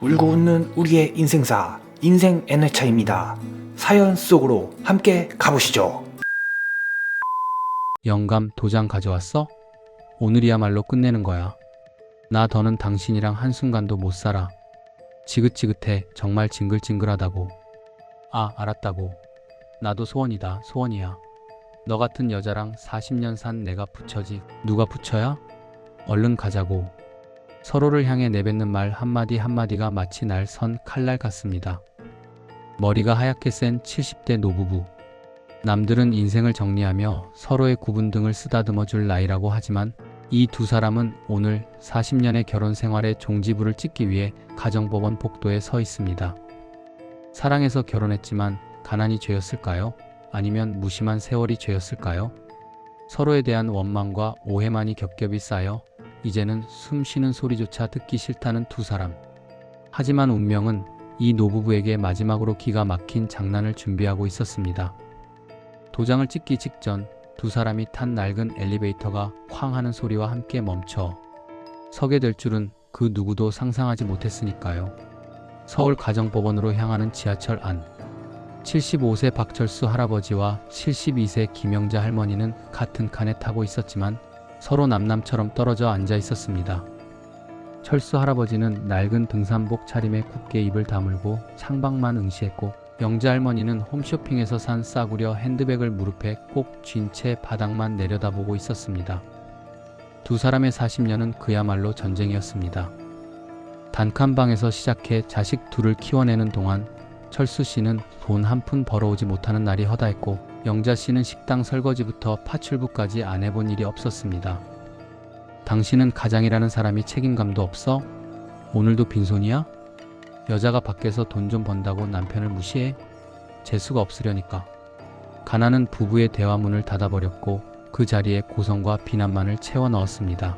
울고 웃는 우리의 인생사 인생 N회차입니다. 사연 속으로 함께 가보시죠. 영감 도장 가져왔어? 오늘이야말로 끝내는 거야. 나 더는 당신이랑 한순간도 못 살아. 지긋지긋해. 정말 징글징글하다고. 아, 알았다고. 나도 소원이다. 소원이야. 너 같은 여자랑 40년 산 내가 부처지. 누가 부처야? 얼른 가자고. 서로를 향해 내뱉는 말 한마디 한마디가 마치 날 선 칼날 같습니다. 머리가 하얗게 센 70대 노부부. 남들은 인생을 정리하며 서로의 구분 등을 쓰다듬어 줄 나이라고 하지만 이 두 사람은 오늘 40년의 결혼 생활의 종지부를 찍기 위해 가정법원 복도에 서 있습니다. 사랑해서 결혼했지만 가난이 죄였을까요? 아니면 무심한 세월이 죄였을까요? 서로에 대한 원망과 오해만이 겹겹이 쌓여 이제는 숨 쉬는 소리조차 듣기 싫다는 두 사람. 하지만 운명은 이 노부부에게 마지막으로 기가 막힌 장난을 준비하고 있었습니다. 도장을 찍기 직전 두 사람이 탄 낡은 엘리베이터가 쾅 하는 소리와 함께 멈춰 서게 될 줄은 그 누구도 상상하지 못했으니까요. 서울 가정법원으로 향하는 지하철 안. 75세 박철수 할아버지와 72세 김영자 할머니는 같은 칸에 타고 있었지만 서로 남남처럼 떨어져 앉아 있었습니다. 철수 할아버지는 낡은 등산복 차림에 굳게 입을 다물고 창밖만 응시했고, 영자 할머니는 홈쇼핑에서 산 싸구려 핸드백을 무릎에 꼭 쥔 채 바닥만 내려다보고 있었습니다. 두 사람의 40년은 그야말로 전쟁이었습니다. 단칸방에서 시작해 자식 둘을 키워내는 동안 철수 씨는 돈 한 푼 벌어오지 못하는 날이 허다했고, 영자 씨는 식당 설거지부터 파출부까지 안 해본 일이 없었습니다. 당신은 가장이라는 사람이 책임감도 없어? 오늘도 빈손이야? 여자가 밖에서 돈 좀 번다고 남편을 무시해? 재수가 없으려니까. 가난은 부부의 대화문을 닫아버렸고 그 자리에 고성과 비난만을 채워 넣었습니다.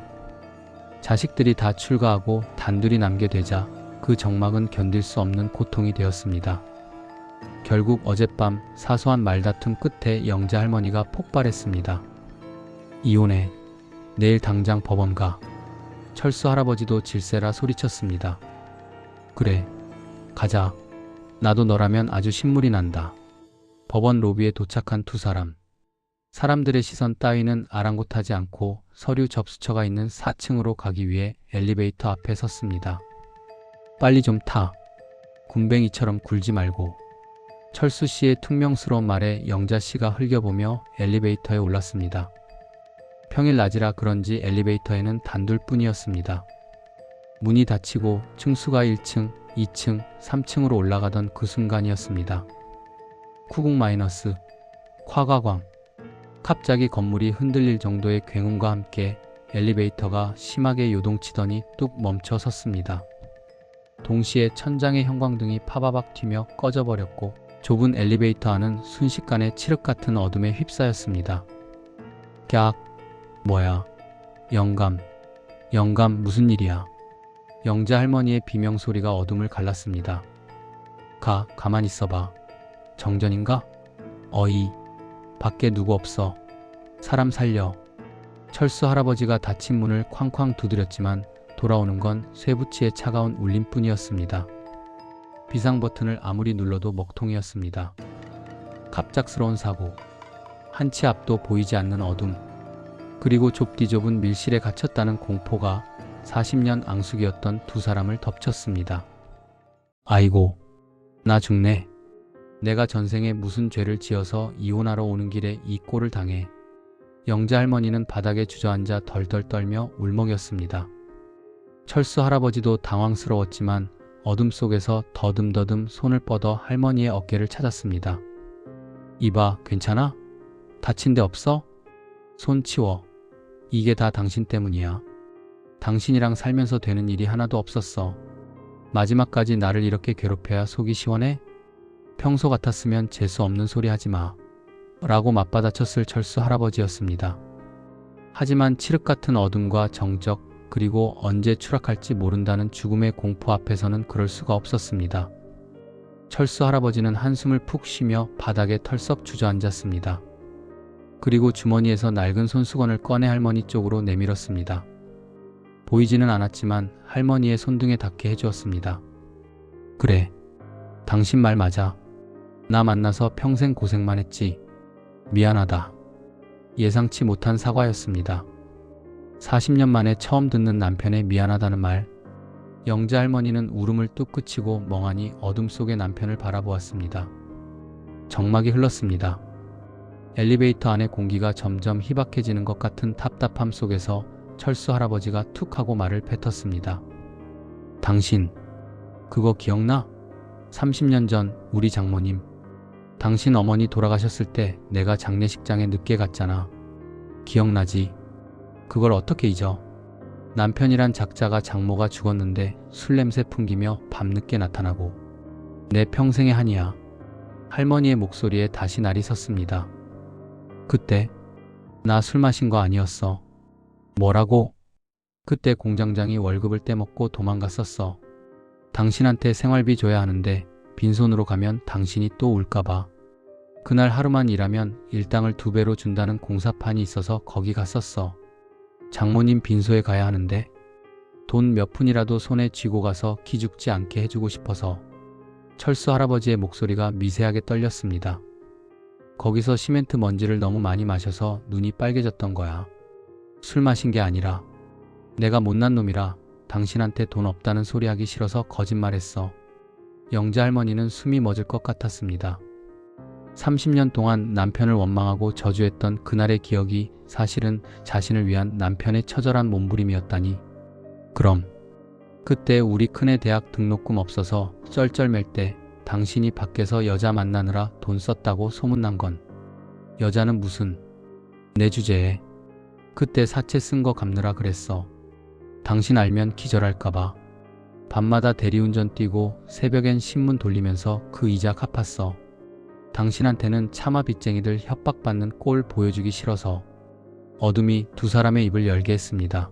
자식들이 다 출가하고 단둘이 남게 되자 그 정막은 견딜 수 없는 고통이 되었습니다. 결국 어젯밤 사소한 말다툼 끝에 영자 할머니가 폭발했습니다. 이혼해. 내일 당장 법원 가. 철수 할아버지도 질세라 소리쳤습니다. 그래, 가자. 나도 너라면 아주 신물이 난다. 법원 로비에 도착한 두 사람. 사람들의 시선 따위는 아랑곳하지 않고 서류 접수처가 있는 4층으로 가기 위해 엘리베이터 앞에 섰습니다. 빨리 좀 타. 군뱅이처럼 굴지 말고. 철수 씨의 퉁명스러운 말에 영자 씨가 흘겨보며 엘리베이터에 올랐습니다. 평일 낮이라 그런지 엘리베이터에는 단둘뿐이었습니다. 문이 닫히고 층수가 1층, 2층, 3층으로 올라가던 그 순간이었습니다. 쿠국 마이너스, 콰과광. 갑자기 건물이 흔들릴 정도의 굉음과 함께 엘리베이터가 심하게 요동치더니 뚝 멈춰 섰습니다. 동시에 천장의 형광등이 파바박 튀며 꺼져버렸고 좁은 엘리베이터 안은 순식간에 칠흑 같은 어둠에 휩싸였습니다. 깍. 뭐야? 영감. 영감, 무슨 일이야? 영자 할머니의 비명소리가 어둠을 갈랐습니다. 가만 있어봐. 정전인가? 어이. 밖에 누구 없어. 사람 살려. 철수 할아버지가 닫힌 문을 쾅쾅 두드렸지만 돌아오는 건 쇠붙이의 차가운 울림뿐이었습니다. 비상 버튼을 아무리 눌러도 먹통이었습니다. 갑작스러운 사고. 한 치 앞도 보이지 않는 어둠. 그리고 좁디좁은 밀실에 갇혔다는 공포가 40년 앙숙이었던 두 사람을 덮쳤습니다. 아이고, 나 죽네. 내가 전생에 무슨 죄를 지어서 이혼하러 오는 길에 이 꼴을 당해. 영자 할머니는 바닥에 주저앉아 덜덜 떨며 울먹였습니다. 철수 할아버지도 당황스러웠지만 어둠 속에서 더듬더듬 손을 뻗어 할머니의 어깨를 찾았습니다. 이봐, 괜찮아? 다친 데 없어? 손 치워. 이게 다 당신 때문이야. 당신이랑 살면서 되는 일이 하나도 없었어. 마지막까지 나를 이렇게 괴롭혀야 속이 시원해? 평소 같았으면 재수 없는 소리 하지 마. 라고 맞받아쳤을 철수 할아버지였습니다. 하지만 칠흑 같은 어둠과 정적, 그리고 언제 추락할지 모른다는 죽음의 공포 앞에서는 그럴 수가 없었습니다. 철수 할아버지는 한숨을 푹 쉬며 바닥에 털썩 주저앉았습니다. 그리고 주머니에서 낡은 손수건을 꺼내 할머니 쪽으로 내밀었습니다. 보이지는 않았지만 할머니의 손등에 닿게 해주었습니다. 그래. 당신 말 맞아. 나 만나서 평생 고생만 했지. 미안하다. 예상치 못한 사과였습니다. 40년 만에 처음 듣는 남편의 미안하다는 말. 영자 할머니는 울음을 뚝 그치고 멍하니 어둠 속의 남편을 바라보았습니다. 정막이 흘렀습니다. 엘리베이터 안의 공기가 점점 희박해지는 것 같은 답답함 속에서 철수 할아버지가 툭 하고 말을 뱉었습니다. 당신, 그거 기억나? 30년 전 우리 장모님. 당신 어머니 돌아가셨을 때 내가 장례식장에 늦게 갔잖아. 기억나지? 그걸 어떻게 잊어? 남편이란 작자가 장모가 죽었는데 술 냄새 풍기며 밤늦게 나타나고 내 평생의 한이야. 할머니의 목소리에 다시 날이 섰습니다. 그때 나 술 마신 거 아니었어. 뭐라고? 그때 공장장이 월급을 떼먹고 도망갔었어. 당신한테 생활비 줘야 하는데 빈손으로 가면 당신이 또 울까봐. 그날 하루만 일하면 일당을 2배로 준다는 공사판이 있어서 거기 갔었어. 장모님 빈소에 가야 하는데 돈 몇 푼이라도 손에 쥐고 가서 기죽지 않게 해주고 싶어서. 철수 할아버지의 목소리가 미세하게 떨렸습니다. 거기서 시멘트 먼지를 너무 많이 마셔서 눈이 빨개졌던 거야. 술 마신 게 아니라 내가 못난 놈이라 당신한테 돈 없다는 소리 하기 싫어서 거짓말했어. 영자 할머니는 숨이 멎을 것 같았습니다. 30년 동안 남편을 원망하고 저주했던 그날의 기억이 사실은 자신을 위한 남편의 처절한 몸부림이었다니. 그럼 그때 우리 큰애 대학 등록금 없어서 쩔쩔맬 때 당신이 밖에서 여자 만나느라 돈 썼다고 소문난 건 여자는 무슨 내 주제에 그때 사채 쓴 거 갚느라 그랬어. 당신 알면 기절할까봐 밤마다 대리운전 뛰고 새벽엔 신문 돌리면서 그 이자 갚았어. 당신한테는 차마 빚쟁이들 협박받는 꼴 보여주기 싫어서. 어둠이 두 사람의 입을 열게 했습니다.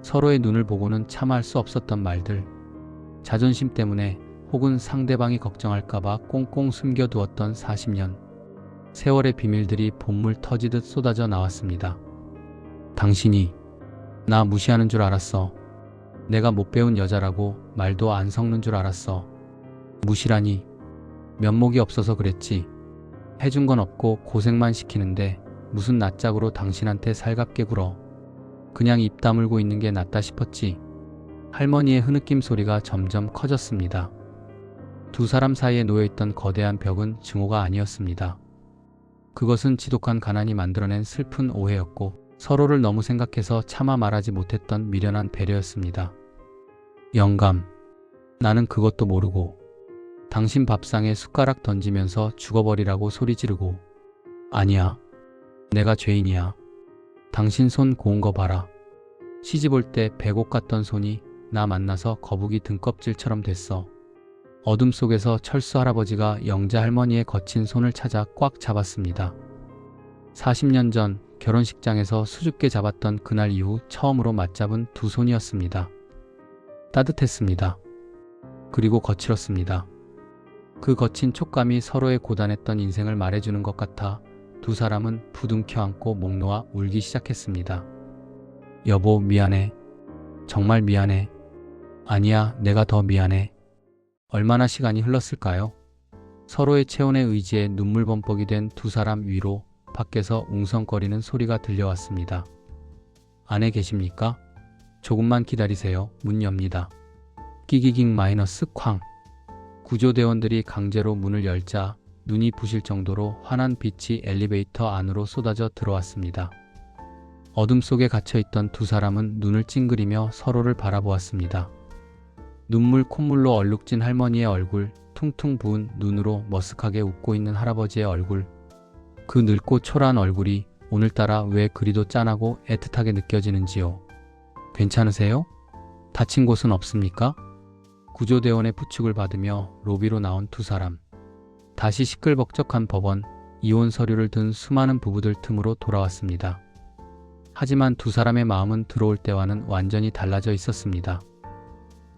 서로의 눈을 보고는 참아 할 수 없었던 말들. 자존심 때문에 혹은 상대방이 걱정할까봐 꽁꽁 숨겨두었던 40년. 세월의 비밀들이 봇물 터지듯 쏟아져 나왔습니다. 당신이 나 무시하는 줄 알았어. 내가 못 배운 여자라고 말도 안 섞는 줄 알았어. 무시라니. 면목이 없어서 그랬지. 해준 건 없고 고생만 시키는데 무슨 낯짝으로 당신한테 살갑게 굴어. 그냥 입 다물고 있는 게 낫다 싶었지. 할머니의 흐느낌 소리가 점점 커졌습니다. 두 사람 사이에 놓여있던 거대한 벽은 증오가 아니었습니다. 그것은 지독한 가난이 만들어낸 슬픈 오해였고 서로를 너무 생각해서 차마 말하지 못했던 미련한 배려였습니다. 영감, 나는 그것도 모르고 당신 밥상에 숟가락 던지면서 죽어버리라고 소리 지르고. 아니야, 내가 죄인이야. 당신 손 고운 거 봐라. 시집 올 때 백옥 같던 손이 나 만나서 거북이 등껍질처럼 됐어. 어둠 속에서 철수 할아버지가 영자 할머니의 거친 손을 찾아 꽉 잡았습니다. 40년 전 결혼식장에서 수줍게 잡았던 그날 이후 처음으로 맞잡은 두 손이었습니다. 따뜻했습니다. 그리고 거칠었습니다. 그 거친 촉감이 서로의 고단했던 인생을 말해주는 것 같아 두 사람은 부둥켜 안고 목 놓아 울기 시작했습니다. 여보, 미안해. 정말 미안해. 아니야, 내가 더 미안해. 얼마나 시간이 흘렀을까요? 서로의 체온의 의지에 눈물 범벅이 된 두 사람 위로 밖에서 웅성거리는 소리가 들려왔습니다. 안에 계십니까? 조금만 기다리세요. 문 엽니다. 끼기깅 마이너스 쾅. 구조대원들이 강제로 문을 열자 눈이 부실 정도로 환한 빛이 엘리베이터 안으로 쏟아져 들어왔습니다. 어둠 속에 갇혀있던 두 사람은 눈을 찡그리며 서로를 바라보았습니다. 눈물 콧물로 얼룩진 할머니의 얼굴, 퉁퉁 부은 눈으로 머쓱하게 웃고 있는 할아버지의 얼굴. 그 늙고 초라한 얼굴이 오늘따라 왜 그리도 짠하고 애틋하게 느껴지는지요. 괜찮으세요? 다친 곳은 없습니까? 구조대원의 부축을 받으며 로비로 나온 두 사람. 다시 시끌벅적한 법원, 이혼 서류를 든 수많은 부부들 틈으로 돌아왔습니다. 하지만 두 사람의 마음은 들어올 때와는 완전히 달라져 있었습니다.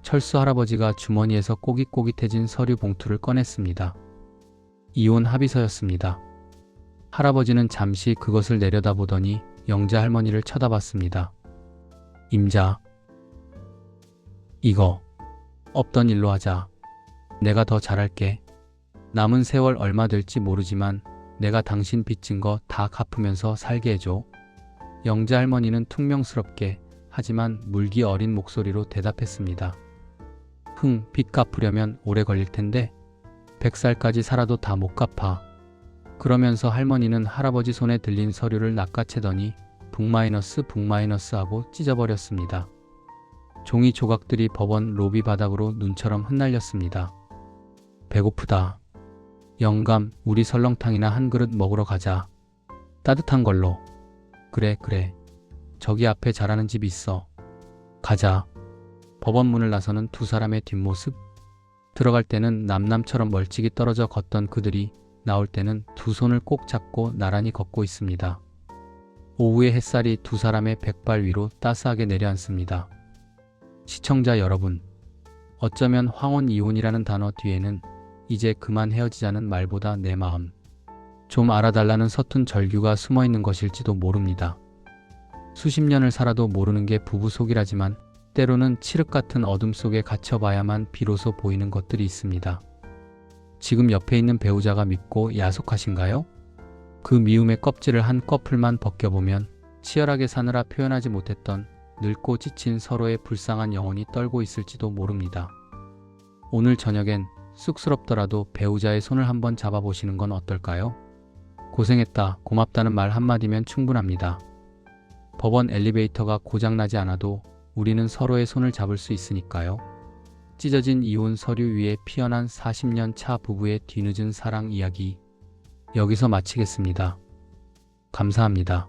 철수 할아버지가 주머니에서 꼬깃꼬깃해진 서류 봉투를 꺼냈습니다. 이혼 합의서였습니다. 할아버지는 잠시 그것을 내려다보더니 영자 할머니를 쳐다봤습니다. 임자, 이거 없던 일로 하자. 내가 더 잘할게. 남은 세월 얼마 될지 모르지만 내가 당신 빚진 거 다 갚으면서 살게 해줘. 영자 할머니는 퉁명스럽게 하지만 물기 어린 목소리로 대답했습니다. 빚 갚으려면 오래 걸릴 텐데 100살까지 살아도 다 못 갚아. 그러면서 할머니는 할아버지 손에 들린 서류를 낚아채더니 북마이너스 하고 찢어버렸습니다. 종이 조각들이 법원 로비 바닥으로 눈처럼 흩날렸습니다. 배고프다. 영감, 우리 설렁탕이나 한 그릇 먹으러 가자. 따뜻한 걸로. 그래. 저기 앞에 잘하는 집 있어. 가자. 법원 문을 나서는 두 사람의 뒷모습. 들어갈 때는 남남처럼 멀찍이 떨어져 걷던 그들이 나올 때는 두 손을 꼭 잡고 나란히 걷고 있습니다. 오후의 햇살이 두 사람의 백발 위로 따스하게 내려앉습니다. 시청자 여러분, 어쩌면 황혼 이혼이라는 단어 뒤에는 이제 그만 헤어지자는 말보다 내 마음, 좀 알아달라는 서툰 절규가 숨어 있는 것일지도 모릅니다. 수십 년을 살아도 모르는 게 부부 속이라지만 때로는 칠흑 같은 어둠 속에 갇혀봐야만 비로소 보이는 것들이 있습니다. 지금 옆에 있는 배우자가 밉고 야속하신가요? 그 미움의 껍질을 한 꺼풀만 벗겨보면 치열하게 사느라 표현하지 못했던 늙고 지친 서로의 불쌍한 영혼이 떨고 있을지도 모릅니다. 오늘 저녁엔 쑥스럽더라도 배우자의 손을 한번 잡아보시는 건 어떨까요? 고생했다, 고맙다는 말 한마디면 충분합니다. 법원 엘리베이터가 고장나지 않아도 우리는 서로의 손을 잡을 수 있으니까요. 찢어진 이혼 서류 위에 피어난 40년 차 부부의 뒤늦은 사랑 이야기, 여기서 마치겠습니다. 감사합니다.